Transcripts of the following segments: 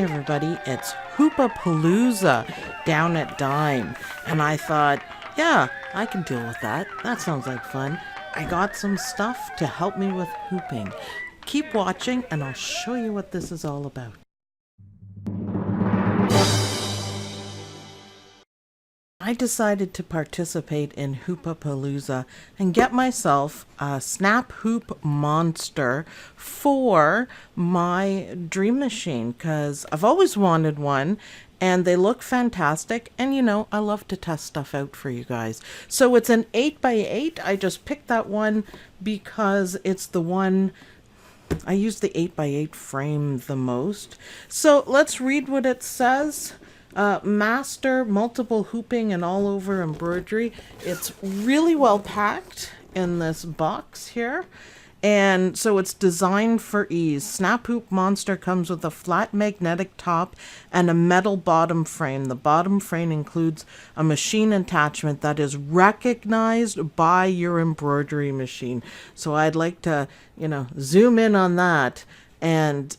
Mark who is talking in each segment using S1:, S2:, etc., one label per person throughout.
S1: everybody, it's Hoopapalooza down at Dime. And I thought, yeah, I can deal with that. That sounds like fun. I got some stuff to help me with hooping. Keep watching and I'll show you what this is all about. I decided to participate in Hoopapalooza and get myself a snap hoop monster for my dream machine because I've always wanted one and they look fantastic. And you know, I love to test stuff out for you guys. So it's an 8x8. I just picked that one because it's the one I use the 8x8 frame the most. So let's read what it says. Master multiple hooping and all over embroidery. It's really well packed in this box here. And so it's designed for ease. Snap Hoop Monster comes with a flat magnetic top and a metal bottom frame. The bottom frame includes a machine attachment that is recognized by your embroidery machine. So I'd like to, zoom in on that and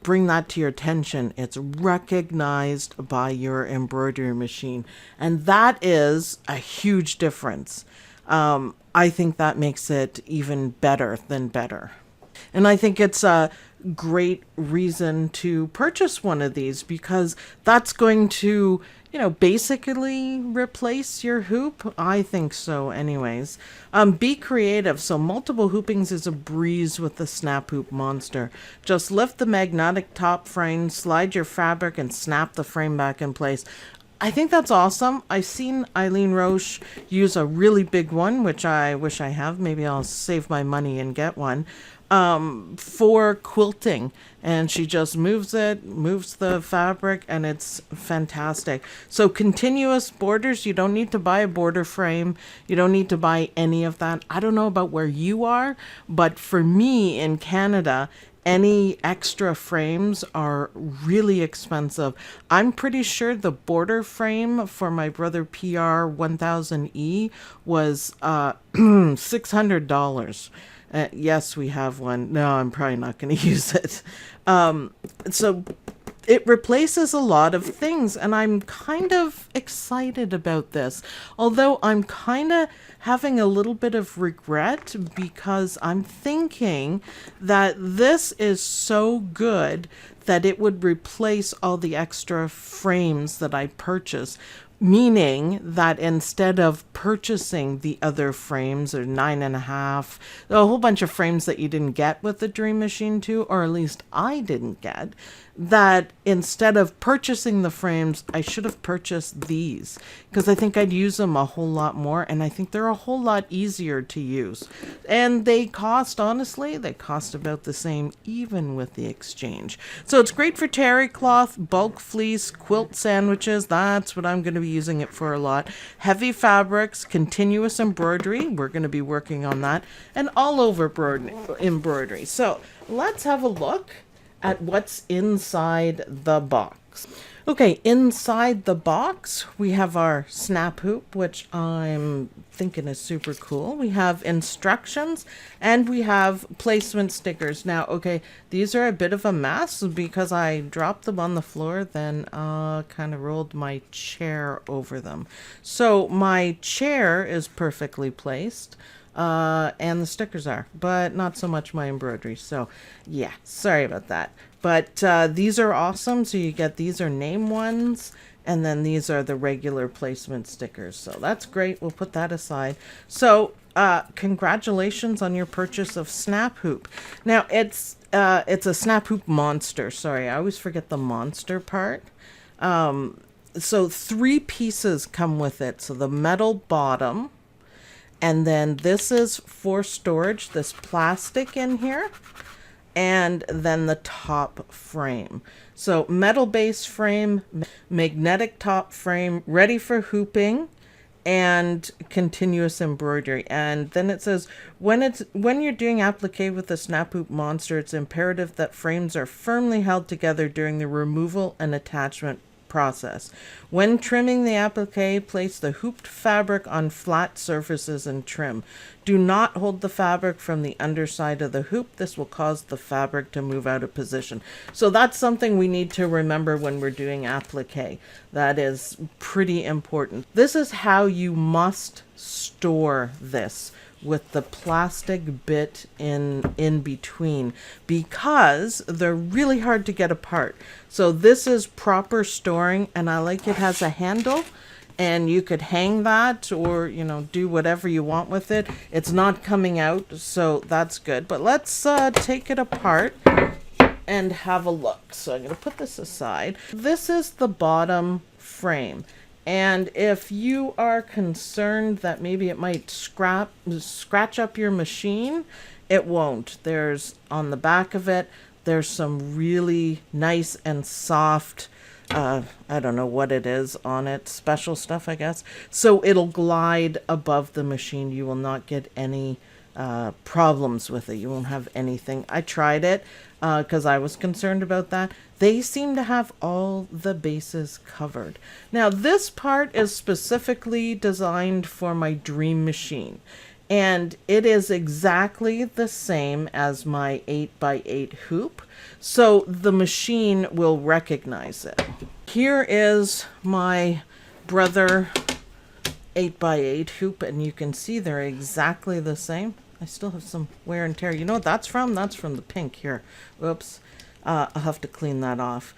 S1: bring that to your attention. It's recognized by your embroidery machine. And that is a huge difference. I think that makes it even better than better. And I think it's a great reason to purchase one of these because that's going to, basically replace your hoop. I think so anyways. Be creative. So multiple hoopings is a breeze with the Snap Hoop Monster. Just lift the magnetic top frame, slide your fabric and snap the frame back in place. I think that's awesome. I've seen Eileen Roche use a really big one, which I wish I have. Maybe I'll save my money and get one for quilting. And she just moves the fabric, and it's fantastic. So continuous borders, you don't need to buy a border frame. You don't need to buy any of that. I don't know about where you are, but for me in Canada, any extra frames are really expensive. I'm pretty sure the border frame for my brother PR 1000E was $600. Yes, we have one. No, I'm probably not going to use it. So it replaces a lot of things, and I'm kind of excited about this. Although I'm kind of having a little bit of regret because I'm thinking that this is so good that it would replace all the extra frames that I purchased. Meaning that instead of purchasing the other frames or 9.5, a whole bunch of frames that you didn't get with the Dream Machine 2, or at least I didn't get, that instead of purchasing the frames, I should have purchased these because I think I'd use them a whole lot more, and I think they're a whole lot easier to use. And they cost about the same even with the exchange. So it's great for terry cloth, bulk fleece, quilt sandwiches. That's what I'm going to be using it for a lot. Heavy fabrics, continuous embroidery. We're going to be working on that, and all over embroidery. So let's have a look at what's inside the box. Okay, inside the box, we have our snap hoop, which I'm thinking is super cool. We have instructions and we have placement stickers. Now, okay, these are a bit of a mess because I dropped them on the floor, then kind of rolled my chair over them. So my chair is perfectly placed. And the stickers are, but not so much my embroidery. So yeah, sorry about that. But these are awesome. So you get, these are name ones, and then these are the regular placement stickers. So that's great. We'll put that aside. So congratulations on your purchase of Snap Hoop. Now it's a Snap Hoop Monster. Sorry, I always forget the monster part. So 3 pieces come with it. So the metal bottom, and then this is for storage, this plastic in here, and then the top frame. So metal base frame, magnetic top frame, ready for hooping, and continuous embroidery. And then it says, when you're doing applique with the Snap Hoop Monster, it's imperative that frames are firmly held together during the removal and attachment process. When trimming the applique, place the hooped fabric on flat surfaces and trim. Do not hold the fabric from the underside of the hoop. This will cause the fabric to move out of position. So that's something we need to remember when we're doing applique. That is pretty important. This is how you must store this, with the plastic bit in between, because they're really hard to get apart. So this is proper storing, and I like it has a handle, and you could hang that, or do whatever you want with it. It's not coming out, so that's good. But let's take it apart and have a look. So I'm going to put this aside. This is the bottom frame. And if you are concerned that maybe it might scratch up your machine, it won't. There's, on the back of it, there's some really nice and soft, I don't know what it is on it, special stuff, I guess. So it'll glide above the machine. You will not get any problems with it. You won't have anything. I tried it because I was concerned about that. They seem to have all the bases covered. Now this part is specifically designed for my dream machine, and it is exactly the same as my 8x8 hoop, so the machine will recognize it. Here is my Brother 8x8 hoop, and you can see they're exactly the same. I still have some wear and tear. You know what that's from? That's from the pink here. Whoops. I'll have to clean that off.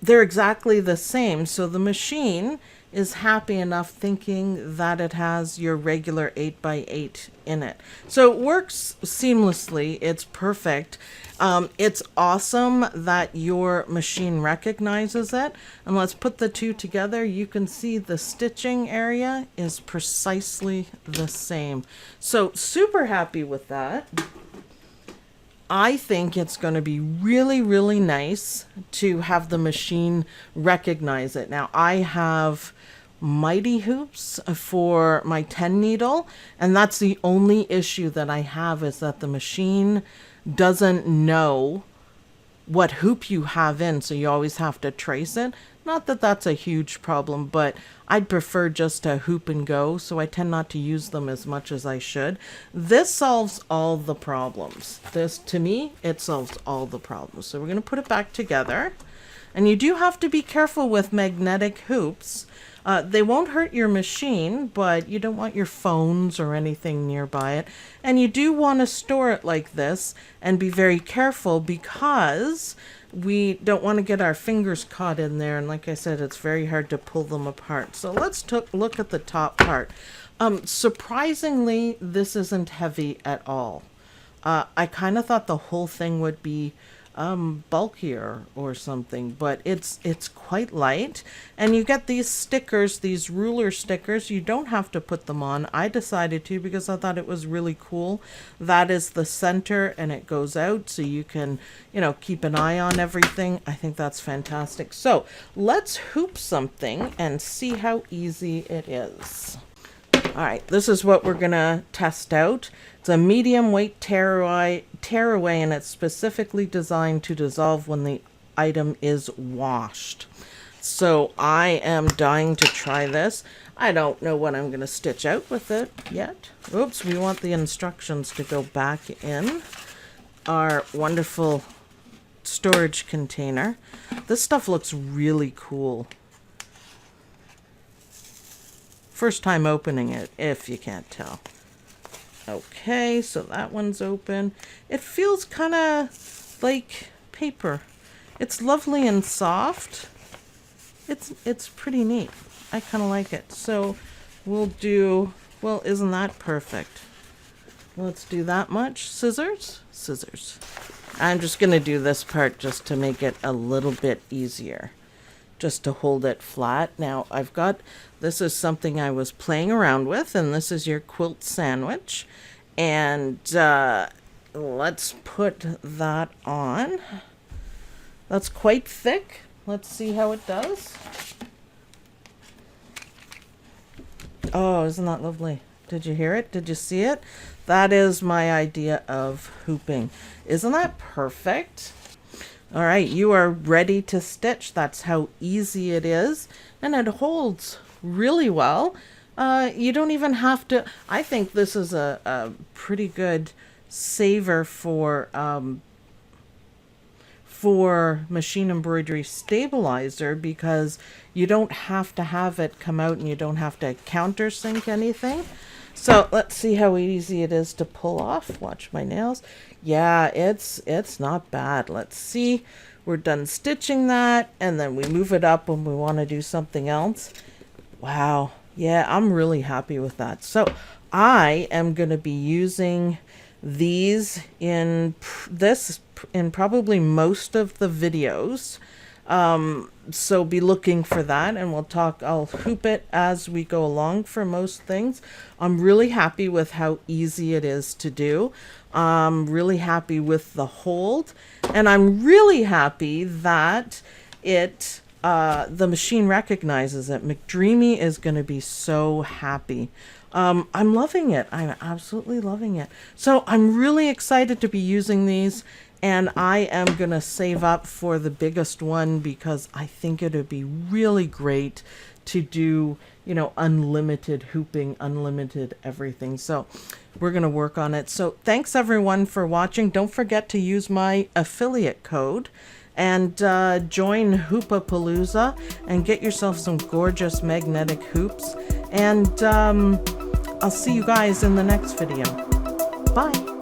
S1: They're exactly the same. So the machine is happy enough thinking that it has your regular 8x8 in it. So it works seamlessly. It's perfect. It's awesome that your machine recognizes it. And let's put the two together. You can see the stitching area is precisely the same. So super happy with that. I think it's going to be really, really nice to have the machine recognize it. Now, I have mighty hoops for my 10 needle, and that's the only issue that I have, is that the machine doesn't know what hoop you have in, so you always have to trace it. Not that that's a huge problem, but I'd prefer just to hoop and go, so I tend not to use them as much as I should. This solves all the problems. This, to me, it solves all the problems. So we're going to put it back together. And you do have to be careful with magnetic hoops. They won't hurt your machine, but you don't want your phones or anything nearby it. And you do want to store it like this and be very careful, because we don't want to get our fingers caught in there. And like I said, it's very hard to pull them apart. So let's look at the top part. Surprisingly, this isn't heavy at all. I kind of thought the whole thing would be bulkier or something, but it's quite light. And you get these stickers, these ruler stickers. You don't have to put them on. I decided to because I thought it was really cool. That is the center, and it goes out so you can, keep an eye on everything. I think that's fantastic. So let's hoop something and see how easy it is. All right, this is what we're gonna test out. It's a medium weight tear away, and it's specifically designed to dissolve when the item is washed. So I am dying to try this. I don't know what I'm gonna stitch out with it yet. Oops, we want the instructions to go back in our wonderful storage container. This stuff looks really cool. First time opening it, if you can't tell. Okay, so that one's open. It feels kind of like paper. It's lovely and soft. It's pretty neat. I kind of like it. So we'll do, well, isn't that perfect? Let's do that much. Scissors? Scissors. I'm just going to do this part just to make it a little bit easier. Just to hold it flat. Now I've got, this is something I was playing around with, and this is your Quilt Sandwich. And let's put that on. That's quite thick. Let's see how it does. Oh, isn't that lovely? Did you hear it? Did you see it? That is my idea of hooping. Isn't that perfect? All right, you are ready to stitch. That's how easy it is, and it holds really well. You don't even have to. I think this is a pretty good saver for machine embroidery stabilizer, because you don't have to have it come out and you don't have to countersink anything. So let's see how easy it is to pull off. Watch my nails. Yeah, it's not bad. Let's see. We're done stitching that, and then we move it up when we want to do something else. Wow. Yeah, I'm really happy with that. So I am going to be using these in probably most of the videos. So be looking for that, and I'll hoop it as we go along for most things. I'm really happy with how easy it is to do. I'm really happy with the hold, and I'm really happy that the machine recognizes it. McDreamy is going to be so happy. I'm loving it. I'm absolutely loving it. So I'm really excited to be using these, and I am going to save up for the biggest one, because I think it would be really great to do, unlimited hooping, unlimited everything. So we're going to work on it. So thanks everyone for watching. Don't forget to use my affiliate code and join Hoopapalooza and get yourself some gorgeous magnetic hoops. And I'll see you guys in the next video. Bye.